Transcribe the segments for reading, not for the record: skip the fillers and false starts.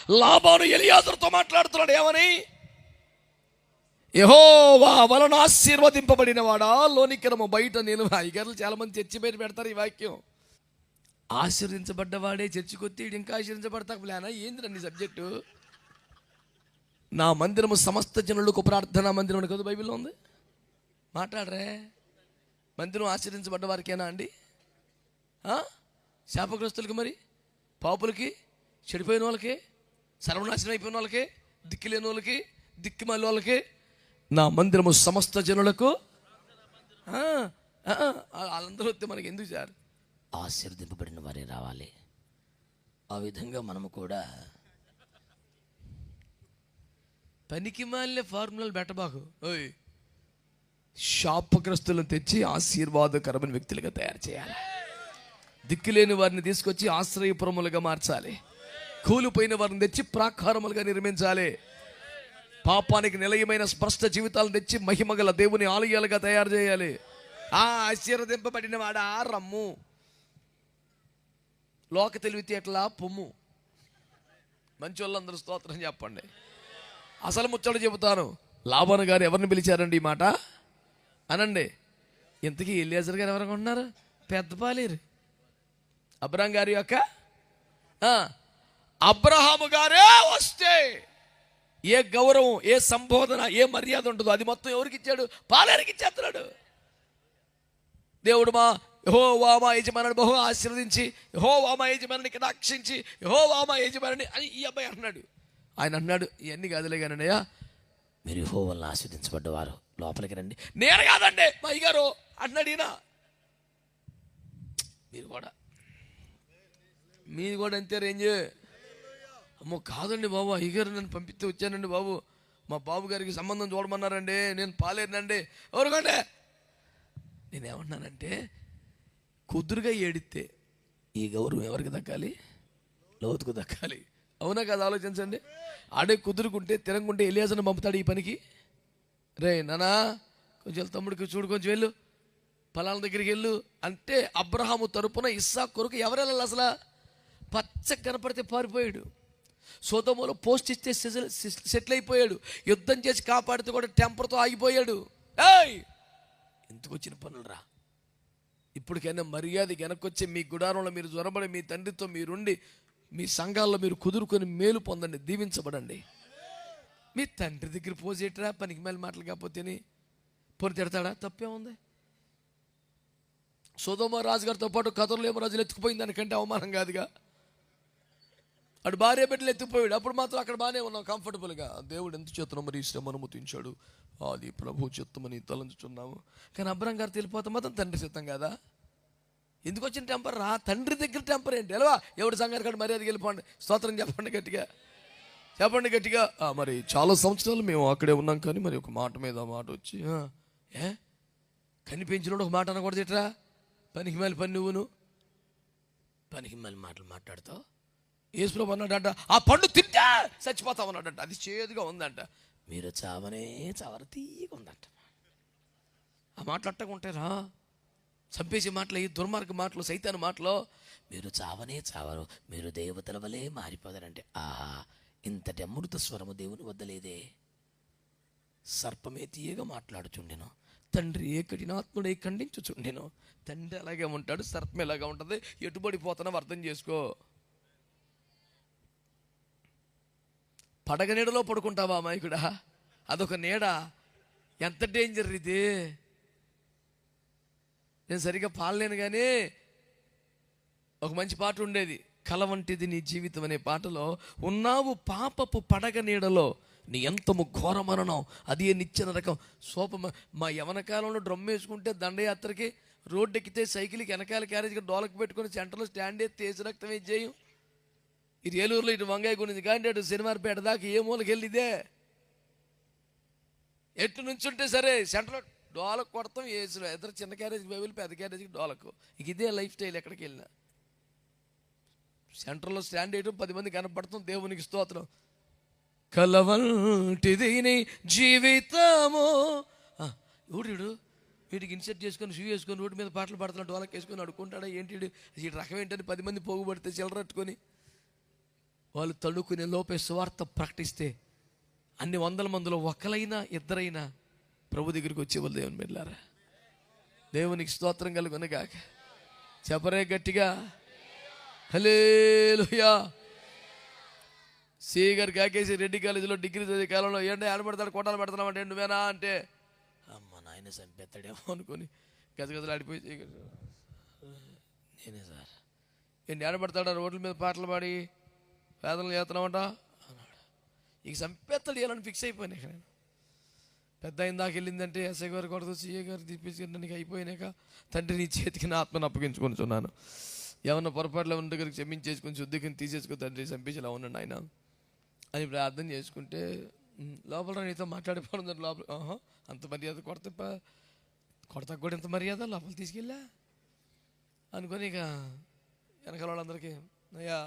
లాబాను ఎలియాజరుతో మాట్లాడుతున్నాడు ఏమని? యెహోవా వలన ఆశీర్వదింపబడిన వాడా లోనికి రమ్ము, బయట నేను. అయ్యగారులు చాలా మంది చర్చి బయట పెడతారు ఈ వాక్యం. ఆశీర్వదించబడ్డవాడే చర్చికి వచ్చి ఇంకా ఆశీర్వించబడతా ప్లానా ఏంది రండి సబ్జెక్టు? నా మందిరము సమస్త జనులకు ప్రార్థనా మందిరం కదా బైబిల్లో ఉంది. మాట్లాడరే, మందిరం ఆశీర్వించబడ్డ వారికేనా అండి? శాపగ్రస్తులకి, మరి పాపులకి, చెడిపోయిన వాళ్ళకి, సర్వనాశనం అయిపోయిన వాళ్ళకి, దిక్కులేని వాళ్ళకి, దిక్కుమాలి వాళ్ళకి నా మందిరము సమస్త జనులకు. వాళ్ళందరూ వస్తే మనకి ఎందుకు సార్? ఆశీర్వదింపబడిన వారే రావాలి. ఆ విధంగా మనము కూడా పనికి మాలిన ఫార్ములాలు పెట్టబాకు. ఓయ్, శాపగ్రస్తులను తెచ్చి ఆశీర్వాదకరమైన వ్యక్తులుగా తయారు చేయాలి. దిక్కులేని వారిని తీసుకొచ్చి ఆశ్రయపురములుగా మార్చాలి. కూలిపోయిన వారిని తెచ్చి ప్రాకారములుగా నిర్మించాలి. పాపానికి నిలయమైన స్పష్ట జీవితాలను తెచ్చి మహిమగల దేవుని ఆలయాలుగా తయారు చేయాలి. ఆశీర్వదింపబడిన వాడా రమ్ము, లోక తెలివితేటలా పొమ్ము. మంచి వాళ్ళందరూ స్తోత్రం చెప్పండి. అసలు ముచ్చట చెబుతాను. లాబాను గారు ఎవరిని పిలిచారండి ఈ మాట అనండి? ఇంతకీ ఎలియాజరు గారు ఎవరు ఉన్నారు? పెద్ద పాలేరు. అబ్రహాం గారి యొక్క అబ్రహాము గారే వస్తే ఏ గౌరవం, ఏ సంబోధన, ఏ మర్యాద ఉంటుందో అది మొత్తం ఎవరికి ఇచ్చాడు? పాలేరుకి ఇచ్చేస్తున్నాడు. దేవుడు యెహోవా మా యజమానుని బహు ఆశీర్వదించి, యెహోవా మా యజమానునికి రక్షించి, యెహోవా మా యజమానుని అని ఈ అబ్బాయి అన్నాడు. ఆయన అన్నాడు, ఇవన్నీ కాదులే కానయ్యా, మీరు యెహోవాను ఆశీర్వదించబడ్డవారు, లోపలికి రండి. నేను కాదండి మా అయ్యగారు అన్నాడు ఈయన. మీరు కూడా అంతే రేంజ్. అమ్మో కాదండి బాబు, అయ్యగారు నన్ను పంపిస్తే వచ్చానండి బాబు, మా బాబు గారికి సంబంధం చూడమన్నారండి, నేను పాలేనండి. ఎవరుకంటే నేనేమన్నానంటే, కుదురుగా ఏడితే ఈ గౌరవం ఎవరికి దక్కాలి? లోతుకు దక్కాలి. అవునా కదా? ఆలోచించండి. ఆడే కుదురుకుంటే తిరగకుంటే ఎలియాజరుని పంపుతాడు ఈ పనికి. రే నానా కొంచెం తమ్ముడికి చూడు, కొంచెం వెళ్ళు, ఫలాల దగ్గరికి వెళ్ళు అంటే అబ్రహాము తరపున ఇస్సాకు కొరకు ఎవరు వెళ్ళాలి? అసలు పచ్చ కనపడితే పారిపోయాడు. సొదొమలో పోస్ట్ ఇస్తే సెటిల్ అయిపోయాడు. యుద్ధం చేసి కాపాడితే కూడా టెంపర్తో ఆగిపోయాడు. ఎందుకు వచ్చిన పనులు రా? ఇప్పటికైనా మర్యాద వెనకొచ్చి మీ గుడారంలో మీరు జ్వరబడి మీ తండ్రితో మీరుండి మీ సంఘాల్లో మీరు కుదురుకొని మేలు పొందండి, దీవించబడండి. మీ తండ్రి దగ్గర పోసేటరా పనికి మేలు మాటలు కాకపోతేని పొని తిడతాడా? తప్పే ఉంది. సొదొమ రాజుగారితో పాటు కతరులేమో రాజులు ఎత్తుకుపోయింది దానికంటే అవమానం కాదుగా. అటు భార్య బిడ్డలు ఎత్తుకుపోయాడు, అప్పుడు మాత్రం అక్కడ బాగానే ఉన్నాం కంఫర్టబుల్గా. దేవుడు ఎంత చేతనం మరి శ్రమ అనుమతించాడు, అది ప్రభు చిత్తమని తలంచుతున్నాము. కానీ అబ్రహాం గారు తెలిపోతే మాత్రం తండ్రి చిత్తం కదా. ఎందుకు వచ్చిన టెంపర్ రా? తండ్రి దగ్గర టెంపర్ ఏంటి? ఎలా ఎవడు సంగారు కాదు మర్యాదకి వెళ్ళిపోండి. స్తోత్రం చెప్పండి గట్టిగా, చెప్పండి గట్టిగా. మరి చాలా సంవత్సరాలు మేము అక్కడే ఉన్నాం, కానీ మరి ఒక మాట మీద మాట వచ్చి కనిపించినోడు ఒక మాట అనకూడదు. ఇట్రా పనికి మేలు పని, నువ్వును పనికి మేలు మాటలు మాట్లాడతావు. యేసుప్రభు అన్నాడంట, ఆ పండు తింటే చచ్చిపోతావు అన్నాడంట. అది చేదుగా ఉందంట. మీరు చావనే చావరు, తీయగా ఉందంట. ఆ మాటలు అట్టగా ఉంటారా? చంపేసే మాటలు, ఈ దుర్మార్గ మాటలు, సైతాను మాటలు. మీరు చావనే చావరు, మీరు దేవతల వలె మారిపోతారంటే ఆహా, ఇంతటి అమృత స్వరము దేవుని వద్దలేదే. సర్పమే తీయగా మాట్లాడుచుండెను, తండ్రి ఏ కఠినాత్ముడై ఖండించుచుండెను. తండ్రి అలాగే ఉంటాడు, సర్పం ఎలాగా ఉంటుంది. ఎటుబడిపోతున్నావు అర్థం చేసుకో. పడగ నీడలో పడుకుంటావా అమాయకుడా? అదొక నీడ. ఎంత డేంజర్ ఇది. నేను సరిగ్గా పాడలేను కానీ ఒక మంచి పాట ఉండేది, కల వంటిది నీ జీవితం అనే పాటలో, ఉన్నావు పాపపు పడగ నీడలో నీ ఎంతము ఘోరమరణం, అది నిచ్చిన రకం సోప. మా యవన కాలంలో డ్రమ్ వేసుకుంటే దండయాత్రకి రోడ్డు ఎక్కితే సైకిల్కి వెనకాల క్యారేజ్కి డోలకు పెట్టుకుని సెంటర్లో స్టాండ్ ఎత్తి తేజ రక్తం ఏం చేయం. ఇది ఏలూరులో ఇటు వంగాయ గురించి కానీ అటు సినిమాపేట దాకా ఏ మూలకి వెళ్ళిదే. ఎటు నుంచి ఉంటే సరే సెంటర్లో డోలకు కొడతాం, వేసిన ఇద్దరు చిన్న క్యారేజ్కి బైబిల్, పెద్ద క్యారేజ్కి డోలకు. ఇదే లైఫ్ స్టైల్. ఎక్కడికి వెళ్ళినా సెంటర్లో స్టాండ్ వేయడం, 10 మంది కనపడతాం. దేవునికి స్తోత్రం. కలవంటిది నీ జీవితము. ఎవడు వీటికి ఇన్సెట్ చేసుకొని షూ వేసుకొని రోడ్డు మీద పాటలు పాడుతున్నాడు, డోలకు వేసుకొని అడుకుంటాడా ఏంటి? ఈ రకం ఏంటని 10 మంది పోగుపడితే చిల్లరట్టుకొని వాళ్ళు తడుకునే లోపే సువార్త ప్రకటిస్తే అన్ని వందల మందిలో ఒకరైనా ఇద్దరైనా ప్రభు దగ్గరికి వచ్చేవాళ్ళు దేవుని బిడ్డలారా. దేవునికి స్తోత్రం కలుగునగాక. చెప్పరే గట్టిగా హల్లెలూయా. సిఐ గారు కాకేసి రెడ్డి కాలేజీలో డిగ్రీ చదివే కాలంలో ఏంటో ఆడబడతాడు కొట్టాలు పెడతామంటే నువ్వేనా అంటే అమ్మ నాయన చంపేస్తాడేమో అనుకుని గజగజలు ఆడిపోయి నేనే సార్ ఏంటి ఆడబడతాడు రోడ్ల మీద పాటలు పాడి వేదనలు చేస్తున్నామంట అన్నాడు. ఇక చంపేస్తాడు ఇవ్వాలని ఫిక్స్ అయిపోయినాక నేను పెద్ద అయిన దాకా వెళ్ళిందంటే ఎస్ఐ గారు కొడతా సిఐ గారు తీపించుకుని నీకు అయిపోయినాక తండ్రి నీ చేతికి నా ఆత్మను అప్పగించుకుంటున్నాను. ఏమన్నా పొరపాట్లు ఉన్న దగ్గరికి క్షమించేసుకుని శుద్ధికి తీసేసుకో తండ్రి చంపించేలా ఉన్నాడు ఆయన అని ప్రార్థన చేసుకుంటే లోపల నీతో మాట్లాడిపోవడం లోపల అంత మర్యాద కొడతా కూడా ఇంత మర్యాద లోపల తీసుకెళ్ళా అనుకొని ఇక వెనకాల వాళ్ళందరికీ అయ్యా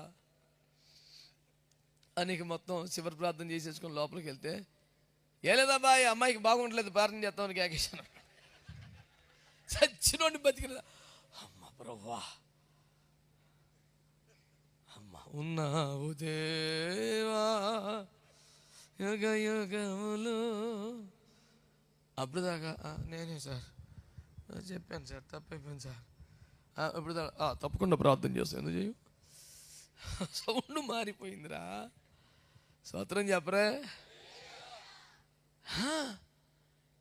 అని మొత్తం చివరి ప్రార్థన చేసేసుకొని లోపలికి వెళ్తే ఏ లేదబ్బా ఈ అమ్మాయికి బాగుండలేదు ప్రార్థన చేస్తామని కేకేశాను. చచ్చినోడిని బతికిన అమ్మ ప్రభువా అమ్మ ఉన్నావు దేవా యుగ యుగములు. అప్పుడు దాకా నేనే సార్ చెప్పాను సార్ తప్పైపోయింది సార్. ఇప్పుడు తప్పకుండా ప్రార్థన చేస్తాను ఎందుకు చేయు. సౌండ్ మారిపోయిందిరా. స్తోత్రం చెప్పరే.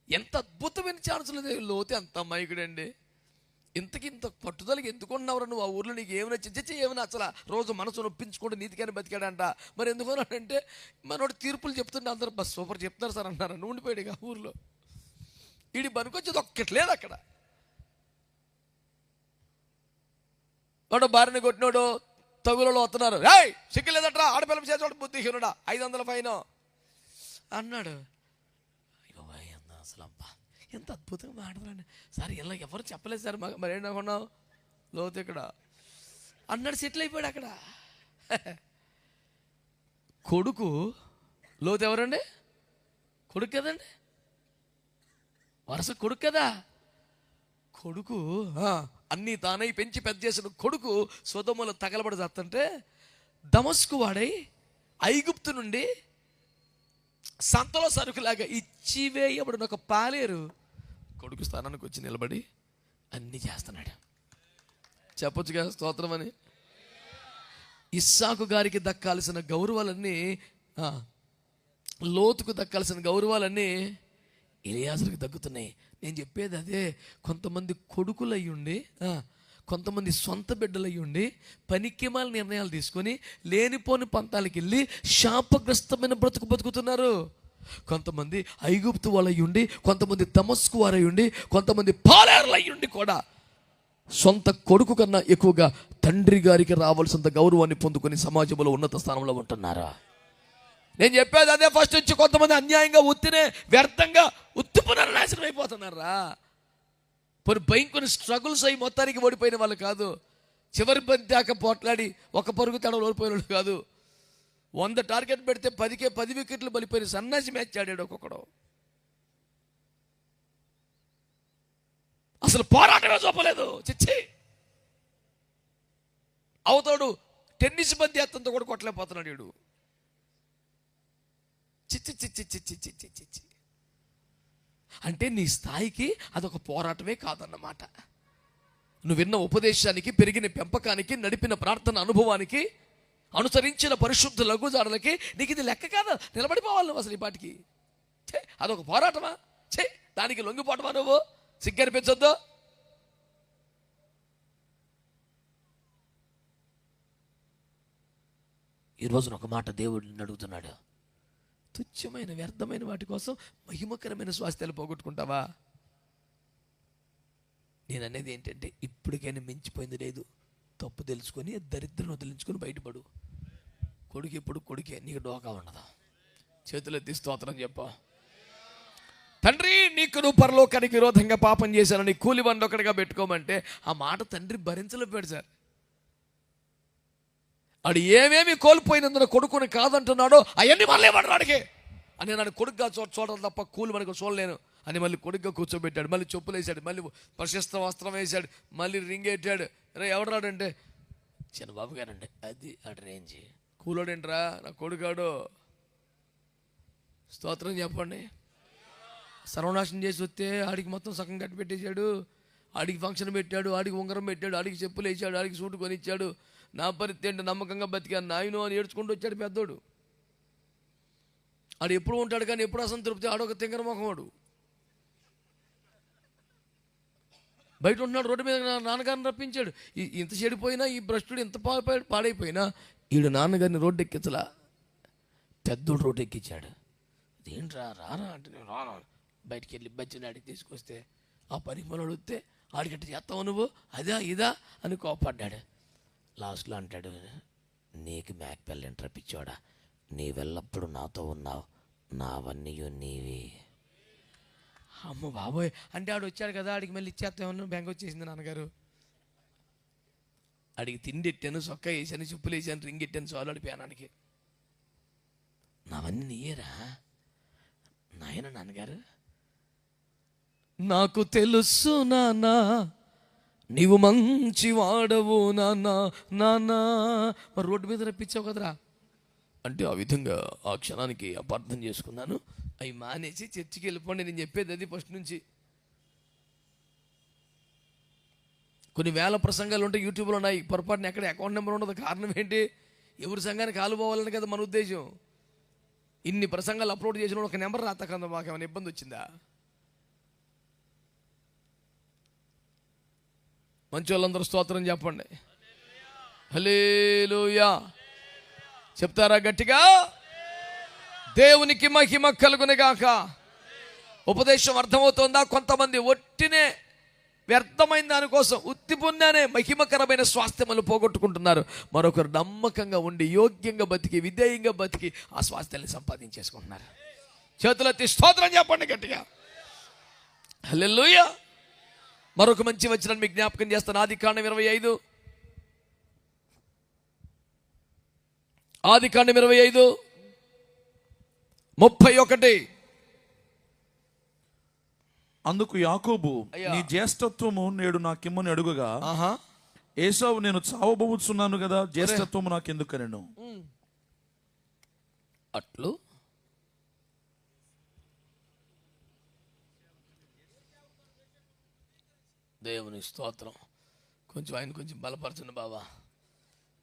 ఎంత అద్భుతమైన ఛాన్స్ లేదు. లోతే అంత అమాయకుడండి. ఇంత పట్టుదలకి ఎందుకున్నావురా నువ్వు? ఆ ఊర్లో నీకు ఏమి నచ్చి ఏమి నచ్చలా? రోజు మనసు నొప్పించుకుంటే నీతికైనా బతికాడంట. మరి ఎందుకున్నాడంటే మనోడు తీర్పులు చెప్తుంటే అందరూ బస్ సూపర్ చెప్తారు సార్ అన్నారు. నువ్వు ఉండిపోయాడు ఆ ఊర్లో. వీడి పనికొచ్చేది ఒక్కట్లేదు అక్కడ. వాడు భార్యని కొట్టినోడు తగులలో వస్తున్నారు. ఏయ్ సిగ్గులేదట్రా ఆడపిల్ల చేసేవాడు బుద్ధిహీనుడా 500 ఫైన్ అన్నాడు. అసలు అబ్బా ఎంత అద్భుతంగా మాట్లాడండి సార్. ఇలా ఎవరు చెప్పలేదు సార్ మరి ఏంటనుకున్నావు లోతు ఇక్కడ అన్నాడు. సెటిల్ అయిపోయాడు అక్కడ. కొడుకు లోతు ఎవరండి? కొడుకు కదండి, వరుస కొడుకు కదా. కొడుకు అన్నీ తానై పెంచి పెద్ద చేసిన కొడుకు సొదొమలో తగలబడి చేస్తుంటే దమస్కు వాడై ఐగుప్తు నుండి సంతలో సరుకులాగా ఇచ్చివేయబడిన ఒక పాలేరు కొడుకు స్థానానికి వచ్చి నిలబడి అన్నీ చేస్తున్నాడు. చెప్పొచ్చుగా స్తోత్రం అని. ఇస్సాకు గారికి దక్కాల్సిన గౌరవాలన్నీ, లోతుకు దక్కాల్సిన గౌరవాలన్నీ ఎలియాజరుకి దక్కుతున్నాయి. నేను చెప్పేది అదే. కొంతమంది కొడుకులు అయ్యుండి, కొంతమంది సొంత బిడ్డలు అయ్యుండి పనికిమాల నిర్ణయాలు తీసుకొని లేనిపోని పంతాలకి వెళ్ళి శాపగ్రస్తమైన బతుకుతున్నారు. కొంతమంది ఐగుప్తు వాళ్ళు అయ్యుండి, కొంతమంది దమస్కు వారు అయ్యుండి, కొంతమంది పాలేరులు అయ్యుండి కూడా సొంత కొడుకు కన్నా ఎక్కువగా తండ్రి గారికి రావాల్సినంత గౌరవాన్ని పొందుకొని సమాజంలో ఉన్నత స్థానంలో ఉంటున్నారా? నేను చెప్పేది అదే. ఫస్ట్ నుంచి కొంతమంది అన్యాయంగా ఉత్తినే వ్యర్థంగా ఉత్తిపునరు నాశనం అయిపోతున్నారా. కొన్ని భయంకర స్ట్రగుల్స్ అయ్యి మొత్తానికి ఓడిపోయిన వాళ్ళు కాదు. చివరి పని దాకా పోట్లాడి ఒక పరుగు తడవలు ఓడిపోయిన వాళ్ళు కాదు. 100 టార్గెట్ పెడితే 10కే 10 వికెట్లు పడిపోయిన సన్నాసి మ్యాచ్ ఆడాడు ఒక్కొక్కడు. అసలు పోరాటమే చూపలేదు. చిచ్చి అవుతాడు టెన్నిస్ బంతి ఎత్తంతో కూడా కొట్టలేకపోతున్నాడు వీడు. చిచ్చి చిచ్చి చిచ్చి చిచ్చి చిచ్చి అంటే నీ స్థాయికి అదొక పోరాటమే కాదన్నమాట. నువ్వు విన్న ఉపదేశానికి, పెరిగిన పెంపకానికి, నడిపిన ప్రార్థన అనుభవానికి, అనుసరించిన పరిశుద్ధ లఘుజాడలకి నీకు ఇది లెక్క కాదు. నిలబడిపోవాలి నువ్వు అసలు ఈ పాటికి. అదొక పోరాటమా? దానికి లొంగిపోవటమా? నువ్వు సిగ్గనిపించొద్దు. ఈరోజున ఒక మాట దేవుడిని అడుగుతున్నాడు. తుచ్చమైన వ్యర్థమైన వాటి కోసం మహిమకరమైన స్వాస్థ్యాలు పోగొట్టుకుంటావా? నేను అనేది ఏంటంటే ఇప్పటికైనా మించిపోయింది లేదు. తప్పు తెలుసుకొని దరిద్రం వదిలించుకొని బయటపడు. కొడుకు ఎప్పుడు కొడుకే, నీకు డోకా ఉండదు. చేతులు ఎత్తి స్తోత్రం చెప్పా. తండ్రి నీకు నువ్వు పరలోకానికి విరోధంగా పాపం చేశానని కూలి బండి ఒకటిగా పెట్టుకోమంటే ఆ మాట తండ్రి భరించలేపాడు సార్. ఆడు ఏమేమి కోల్పోయినందున కొడుకుని కాదంటున్నాడో అవన్నీ మళ్ళీ వాడికి అని నన్ను కొడుకుగా చూడడం తప్ప కూలి మనకు చూడలేను అని మళ్ళీ కొడుకుగా కూర్చోబెట్టాడు. మళ్ళీ చెప్పులు వేసాడు, మళ్ళీ ప్రశస్త వస్త్రం వేసాడు, మళ్ళీ రింగ్ ఎట్టాడు. రే ఎవడు రాడంటే చిన్నబాబు గారండి. అది అటు రేంజ్ కూలోడేంట్రా నా కొడుకాడు. స్తోత్రం చెప్పండి. సర్వనాశనం చేసి వస్తే ఆడికి మొత్తం సగం కట్టి పెట్టేశాడు. ఆడికి ఫంక్షన్ పెట్టాడు, ఆడికి ఉంగరం పెట్టాడు, ఆడికి చెప్పులు వేసాడు, ఆడికి సూటు కొనిచ్చాడు. నా పరిస్థితి ఏంటి, నమ్మకంగా బతికాను నాయను అని ఏడ్చుకుంటూ వచ్చాడు పెద్దోడు. ఆడు ఎప్పుడు ఉంటాడు కానీ ఎప్పుడు అసంతృప్తి. ఆడొక తింగర మొహమాడు. బయట ఉంటున్నాడు, రోడ్డు మీద నాన్నగారిని రప్పించాడు. ఇంత చెడిపోయినా ఈ భ్రష్టుడు ఇంత పాడైపోయినా ఈడు నాన్నగారిని రోడ్డు ఎక్కించలా, పెద్దోడు రోడ్డు ఎక్కించాడు. ఏంట్రా రారా అంటే నేను రాను. బయటికి వెళ్ళి బజ్జిని ఆడికి తీసుకొస్తే ఆ పని మనోడు వస్తే ఆడిగట్ట చేస్తావు నువ్వు, అదా ఇదా అని కోపడ్డాడు. లాస్ట్లో అంటాడు, నీకు మేక పిల్లంట రప్పించాడా, నీవెల్లప్పుడు నాతో ఉన్నావు, నావన్నీ నీవి. అమ్మ బాబోయ్ అంటే ఆడు వచ్చాడు కదా, ఆడికి మళ్ళీ ఇచ్చేస్తామన్నా బ్యాంక్ వచ్చేసింది నాన్నగారు. ఆడికి తిండి ఎట్టాను, సొక్క వేసాను, చెప్పులు వేసాను, రింగ్ ఎట్టాను, చాలు అడిపోయానానికి. నావన్నీ నీయేరా నాయన. నాన్నగారు నాకు తెలుసు నాన్నా నీవు మంచి వాడవు నాన్నా నాన్నా. మరి రోడ్డు మీద రప్పించావు కదరా అంటే ఆ విధంగా ఆ క్షణానికి అపార్థం చేసుకున్నాను. అవి మానేసి చర్చికి వెళ్ళిపోండి. నేను చెప్పేది అది ఫస్ట్ నుంచి. కొన్ని వేల ప్రసంగాలు ఉంటాయి యూట్యూబ్లో ఉన్నాయి. పొరపాటున ఎక్కడ అకౌంట్ నెంబర్ ఉండదు. కారణం ఏంటి, ఎవరి సంఘానికి కాలుపోవాలని కదా మన ఉద్దేశం. ఇన్ని ప్రసంగాలు అప్లోడ్ చేసిన ఒక నెంబర్ రాతకంద మాకు ఏమైనా ఇబ్బంది వచ్చిందా? మంచి వాళ్ళందరూ స్తోత్రం చెప్పండి. హల్లెలూయా చెప్తారా గట్టిగా? దేవునికి మహిమ కలుగునుగాక. ఉపదేశం అర్థమవుతుందా? కొంతమంది ఒట్టినే వ్యర్థమైన దానికోసం ఉత్తి పుణ్యానే మహిమకరమైన స్వాస్థ్యములు పోగొట్టుకుంటున్నారు. మరొకరు నమ్మకంగా ఉండి యోగ్యంగా బతికి విధేయంగా బతికి ఆ స్వాస్థ్యాన్ని సంపాదించేసుకుంటున్నారు. చేతులెత్తి స్తోత్రం చెప్పండి గట్టిగా. హల్లెలూయా. మరొక మంచి వచనాన్ని మీకు జ్ఞాపకం చేస్తాను. ఆదికాండం 25 31. అందుకు యాకోబు, నీ జ్యేష్ఠత్వము నేడు నాకిమ్మని అడుగుగా, ఏసావు, నేను చావబోతున్నాను కదా, జ్యేష్ఠత్వము నాకెందుకనెను. అట్లు దేవునికి స్తోత్రం. కొంచెం ఆయన కొంచెం బలపరచండి బాబా.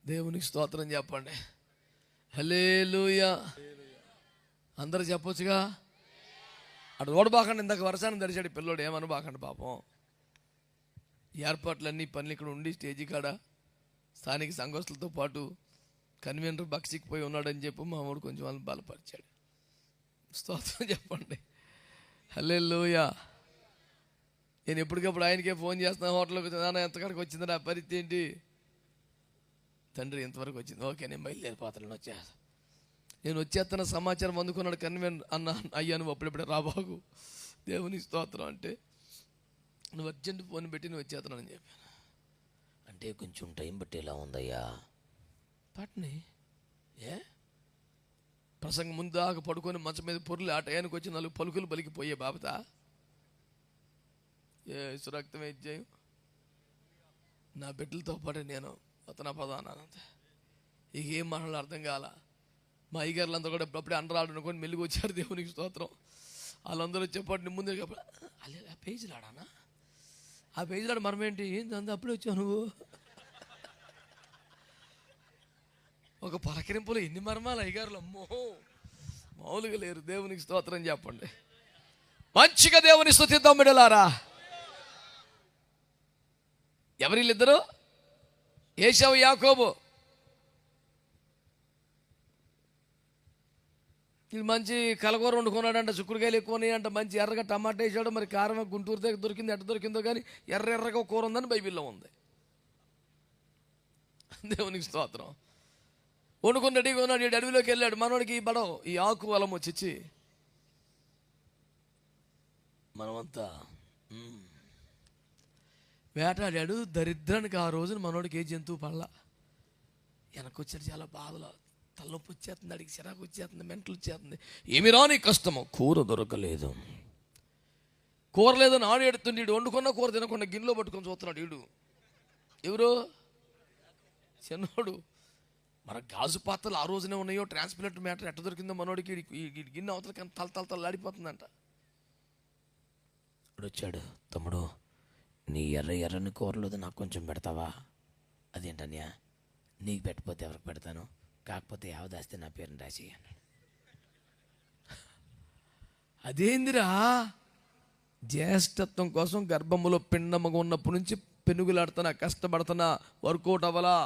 దేవునికి స్తోత్రం చెప్పండి. హల్లెలూయా. అందరూ చెప్పొచ్చుగా. అటు ఓడబాకండి. ఇందాక వర్షాన్ని దరిచాడు పిల్లోడు, ఏమనబాకండి పాపం. ఏర్పాట్లన్నీ పనులు ఇక్కడ ఉండి స్టేజీ కాడ స్థానిక సంఘస్థులతో పాటు కన్వీనర్ బక్సిక్కిపోయి ఉన్నాడని చెప్పి మా వాడు కొంచెం వాళ్ళని బలపరిచాడు. స్తోత్రం చెప్పండి. హల్లెలూయా. నేను ఎప్పటికప్పుడు ఆయనకే ఫోన్ చేస్తాను. హోటల్కి నాన్న ఎంతకాడికి వచ్చింది నా పరిస్థితి ఏంటి, తండ్రి ఎంతవరకు వచ్చింది, ఓకే నేను బయలుదేరిపోతాను వచ్చేస్తా. నేను వచ్చేస్తున్న సమాచారం అందుకున్నాడు కన్వీనర్. అన్న అయ్యా నువ్వు అప్పుడెప్పుడే రాబాగు, దేవుని స్తోత్రం అంటే నువ్వు అర్జెంట్ ఫోన్ పెట్టి నువ్వు వచ్చేస్తున్నానని చెప్పాను. అంటే కొంచెం టైం బట్టి ఎలా ఉందయ్యా పట్ని. ప్రసంగం ముందాక పడుకొని మంచం మీద పొరులు ఆ టయానికి వచ్చి 4 పలుకులు పలికిపోయే బాబతా. రక్తమే ఇచ్చాయి నా బిడ్డలతో పాటు నేను అతను పదానంతే. ఇక ఏం మాటలు అర్థం కాల. మా అయ్యగారులందరూ కూడా అప్పుడే అండరాడు అనుకొని మెల్లిగి వచ్చారు. దేవునికి స్తోత్రం. వాళ్ళందరూ వచ్చేపాటు ముందు ఆ పేజీలు ఆడానా, ఆ పేజీలు ఆడ మరమేంటి, ఏంటి అంత అప్పుడే వచ్చావు నువ్వు. ఒక పలకరింపులు ఎన్ని మర్మాలు అయ్యగారులు, అమ్మో మామూలుగా లేరు. దేవునికి స్తోత్రం చెప్పండి. మంచిగా దేవుని స్తుతిద్దాం బిడ్డలారా. ఎవరు వీళ్ళిద్దరు? ఏశావు యాకోబు. ఇది మంచి కలకూర వండుకున్నాడంట, చిక్కుడుకాయలు ఎక్కువ ఉన్నాయంట, మంచి ఎర్రగా టమాటా వేసాడు. మరి కారం గుంటూరు దగ్గర దొరికింది, ఎట్ట దొరికిందో కానీ ఎర్రగా కూర ఉందని బైబిల్లో ఉంది. దేవునికి స్తోత్రం. వండుకుని రెడీగా ఉన్నాడు. ఈ అడవిలోకి వెళ్ళాడు. మనోడికి బడం ఈ ఆకు వలం వచ్చిచ్చి మనమంతా వేటాడాడు. దరిద్రానికి ఆ రోజున మనోడికి ఏ జంతువు పడల. వెనకొచ్చాడు చాలా బాధలో, తలనొప్పి వచ్చేస్తుంది, అడిగి చిరాకు వచ్చేస్తుంది, మెంటలు వచ్చేస్తుంది. ఏమి రాని కష్టము, కూర దొరకలేదు. కూర లేదని ఆడు ఎడుతుండి. ఈడు వండుకున్న కూర తినకుండా గిన్నెలో పట్టుకొని చూస్తున్నాడు. ఈడు ఎవరు? చిన్నోడు. మన గాజు పాత్రలు ఆ రోజునే ఉన్నాయో, ట్రాన్స్ప్లాంట్ మ్యాటర్ ఎట్ట దొరికిందో మనోడికి, ఈ గిన్నె అవతలకి తలతలాడిపోతుందంట. ఇప్పుడు వచ్చాడు, తమ్ముడు నీ ఎర్రని కూరలు నాకు కొంచెం పెడతావా? అదేంటన్యా, నీకు పెట్టకపోతే ఎవరికి పెడతాను, కాకపోతే యావదాస్తే నా పేరుని రాసి అన్నాడు. అదేందిరా, జ్యేష్ఠత్వం కోసం గర్భములో పిండముగా ఉన్నప్పటి నుంచి పెనుగులాడుతున్నా, కష్టపడుతున్నా, వర్కౌట్ అవ్వలా,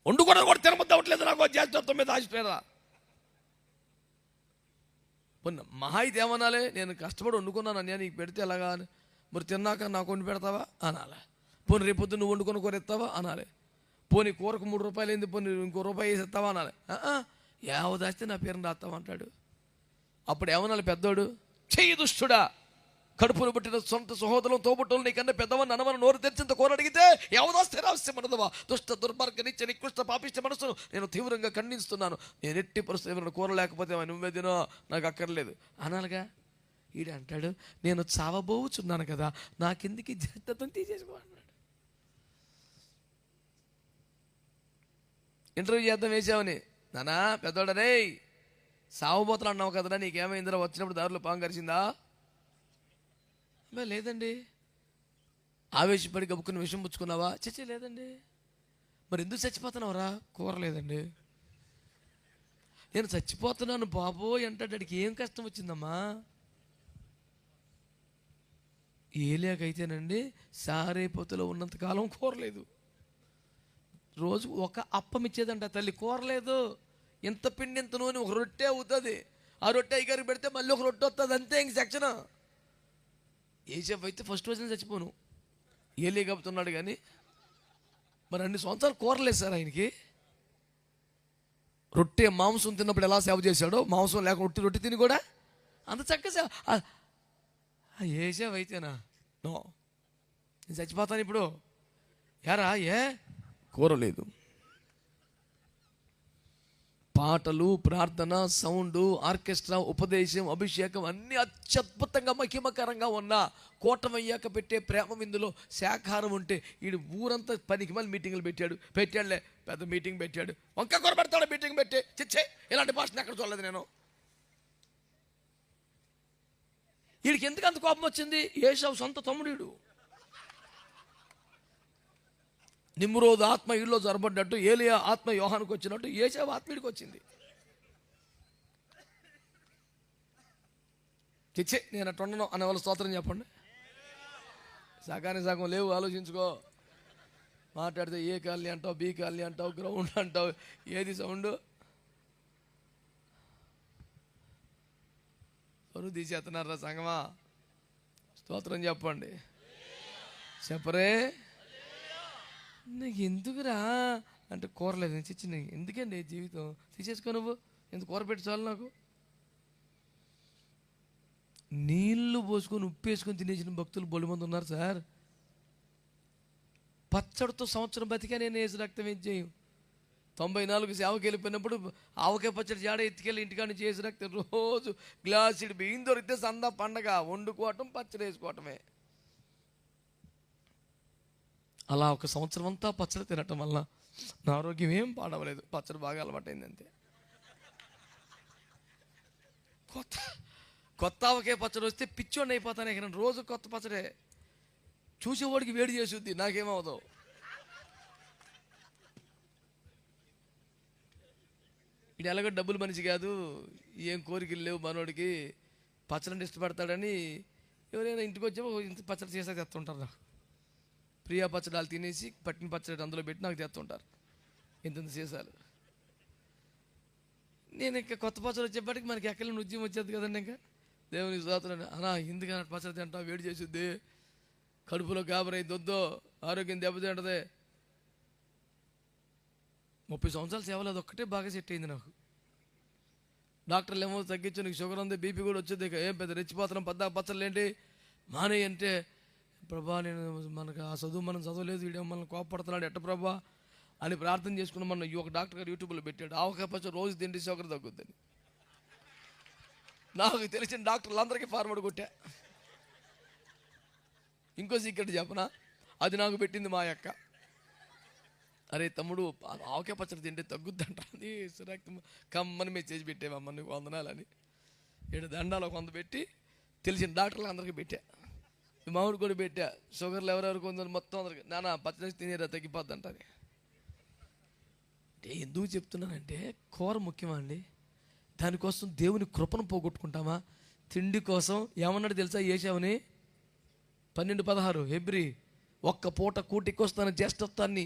వండుకోవడం కూడా తినబుద్ధి అవ్వట్లేదు నాకు, జ్యేష్ఠత్వం మీద ఆశపోయారా? మహా అయితే ఏమనాలి, నేను కష్టపడి వండుకున్నాను అన్నయ్య, నీకు పెడితే ఎలాగా, మరి తిన్నాక నాకు వండి పెడతావా అనాలి. పోనీ రేపొద్దు నువ్వు వండుకొని కూర ఎత్తావా అనాలి. పోనీ కూరకు 3 రూపాయలు ఏంది, పోనీ ఇంకో రూపాయి వేసి ఎత్తావా అనాలి. యావదాస్తే నా పేరుని రాస్తామంటాడు. అప్పుడు ఏమనాలి పెద్దోడు, చెయ్యి దుష్టుడా, కడుపును పుట్టిన సొంత సహోదరులు తోబుట్టులు నీకన్నా పెద్దవని అనవని నోరు తెరిచింత కూర అడిగితే యావదాస్తే రాస్తే మనదవా, దుష్ట దుర్మార్గ నిత్య నికృష్ట పాపిష్ట మనసును నేను తీవ్రంగా ఖండిస్తున్నాను. నేను ఎట్టి పరిస్థితి ఏమైనా కూర లేకపోతే నువ్వే తినో, నాకు అక్కర్లేదు అనాలిగా. ఈడు అంటాడు, నేను చావబోచున్నాను కదా, నాకెందుకు ఈ జ్యేష్ఠత్వం తీసేసుకో అన్నాడు. ఇంటర్వ్యూ చేద్దాం వేసావని, నానా పెద్దోడనే సావబోతులు అన్నావు కదరా, నీకేమైందిరా, వచ్చినప్పుడు దారిలో పాము కరిచిందా? లేదండి. ఆవేశపడి గబుక్కుని విషం పుచ్చుకున్నావా? చచ్చే లేదండి. మరి ఎందుకు చచ్చిపోతున్నావురా? కూర లేదండి. నేను చచ్చిపోతున్నాను బాబోయ్ అంటాడికి ఏం కష్టం వచ్చిందమ్మా? ఏలియాకైతేనండి సారేపోతులో ఉన్నంతకాలం కూరలేదు, రోజు ఒక అప్పం ఇచ్చేదంట తల్లి, కూరలేదు. ఇంత పిండి ఇంత నూనె, ఒక రొట్టె అవుతుంది, ఆ రొట్టె అయ్యగారికి పెడితే మళ్ళీ ఒక రొట్టె వస్తుంది, అంతే ఇంక సెక్షన్. ఏసేపు అయితే ఫస్ట్ రోజున చచ్చిపోను, ఏలియా కప్పుతున్నాడు కానీ మరి అన్ని సంవత్సరాలు కూరలేదు సార్ ఆయనకి. రొట్టె మాంసం తిన్నప్పుడు ఎలా సేవ చేశాడో, మాంసం లేక రొట్టె తిని కూడా అంత చక్కగా ఏసేపు అయితేనా నో, నేను చచ్చిపోతాను ఇప్పుడు. యారా ఏ కూర లేదు. పాటలు, ప్రార్థన, సౌండ్, ఆర్కెస్ట్రా, ఉపదేశం, అభిషేకం అన్నీ అత్యద్భుతంగా మహిమకరంగా ఉన్న కూటమయ్యాక పెట్టే ప్రేమ విందులో శాఖాహారం ఉంటే ఈడు ఊరంతా పనికి మళ్ళీ మీటింగులు పెట్టాడులే, పెద్ద మీటింగ్ పెట్టాడు, వంక కూర పెడతాడు మీటింగ్ పెట్టి. చిచ్చే, ఇలాంటి భాషను ఎక్కడ చూడలేదు నేను. వీడికి ఎందుకు అంత కోపం వచ్చింది? ఏశావు సొంత తమ్ముడు. నిమ్రోదు ఆత్మ ఇళ్ళలో జరబడ్డట్టు ఏలియా ఆత్మ యోహానుకు వచ్చినట్టు ఏశావు ఆత్మీయుడికి వచ్చింది. చిచ్చే, నేను అట్టు ఉండను అనే వాళ్ళు స్తోత్రం చెప్పండి. సగానికి సగం లేవు, ఆలోచించుకో. మాట్లాడితే ఏ కాలనీ అంటావు, బి కాలనీ అంటావు, గ్రౌండ్ అంటావు, ఏది సౌండ్ పరువు తీసేస్తున్నారా సంగమా? స్తోత్రం చెప్పండి. చెప్పరే, నీకు ఎందుకురా అంటే కూరలేదు చిచ్చి, నీకు ఎందుకండి జీవితం తీసేసుకో, నువ్వు ఎందుకు కూర పెట్టి చాలు నాకు. నీళ్లు పోసుకొని ఉప్పు వేసుకొని తినేసిన భక్తులు బొలి మంది ఉన్నారు సార్. పచ్చడితో సంవత్సరం బతికా నేను వేసి రక్తం ఏం చేయం. 94 సేవకి వెళ్ళిపోయినప్పుడు ఆవకాయ పచ్చడి జాడ ఎత్తుకెళ్ళి ఇంటికాడ నుంచి వేసి రక్తం రోజు గ్లాసుడు బియ్యం దొరికితే సందా పండగ, వండుకోవటం పచ్చడి వేసుకోవటమే. అలా ఒక సంవత్సరం అంతా పచ్చడి తినటం వల్ల నా ఆరోగ్యం ఏం పాడవలేదు, పచ్చడి బాగా అలవాటైంది అంతే. కొత్త ఆవకాయ పచ్చడి వస్తే పిచ్చోడిని అయిపోతాను. ఇక నేను రోజు కొత్త పచ్చడే, చూసేవాడికి వేడి చేస్తుంది, నాకేమవుతావు. ఇది ఎలాగో డబ్బులు మనిషి కాదు, ఏం కోరికలు లేవు మనోడికి, పచ్చడి ఇష్టపడతాడని ఎవరైనా ఇంటికి వచ్చామో ఇంత పచ్చడి చేసా తెస్తుంటారు. నాకు ప్రియా పచ్చడాలు తినేసి పట్టిన పచ్చడి అందులో పెట్టి నాకు తెస్తుంటారు ఇంత చేసాలు. నేను ఇంకా కొత్త పచ్చడి వచ్చేప్పటికి మనకి ఎక్కడ ఉద్యమం వచ్చేది కదండి. ఇంకా దేవుని స్తోత్రం అన్నా, ఎందుకన్నా పచ్చడి తింటావు, వేడి చేస్తుంది, కడుపులో గాబరై దొద్దో, ఆరోగ్యం దెబ్బతింటది. 30 సంవత్సరాలు సేవలు అది ఒక్కటే బాగా సెట్ అయింది నాకు. డాక్టర్లు ఏమో తగ్గించు, నీకు షుగర్ ఉంది, బీపీ కూడా వచ్చేది, ఇక ఏం పెద్ద రెచ్చిపోతున్నాం, పచ్చళ్ళు ఏంటి మానే అంటే, ప్రభా నేను మనకు ఆ చదువు మనం చదవలేదు, వీడియో మనల్ని కోపడుతున్నాడు ఎట్ట ప్రభా అని ప్రార్థన చేసుకున్న మన ఒక డాక్టర్ గారు యూట్యూబ్లో పెట్టాడు, ఆవకాయ పచ్చడి రోజు తింటే షుగర్ తగ్గుద్దని. నాకు తెలిసిన డాక్టర్లు అందరికీ ఫార్వర్డ్ కొట్టా. ఇంకో సీక్రెట్ చెప్పనా, అది నాకు పెట్టింది మా అక్క. అరే తమ్ముడు ఆవకాయ పచ్చడి తింటే తగ్గుద్దంట, అది సురక్తం కమ్మని మేము చేసి పెట్టామమ్మ నీకు వందనాలని. 7 దండాలు 100 పెట్టి తెలిసిన డాక్టర్లు అందరికీ పెట్టా, మామిడి కూడా పెట్టా. షుగర్లు ఎవరెవరికి ఉందని మొత్తం అందరికి, నాన్న పచ్చడి తినేరా తగ్గిపోద్దంట అని. అంటే ఎందుకు చెప్తున్నానంటే కూర ముఖ్యమా అండి? దానికోసం దేవుని కృపను పోగొట్టుకుంటామా? తిండి కోసం ఏమన్నాడు తెలుసా యేషావుని? 12:16 హెబ్రీ, ఒక్క పూట కూటికొస్తాను జ్యేష్ఠత్వాన్ని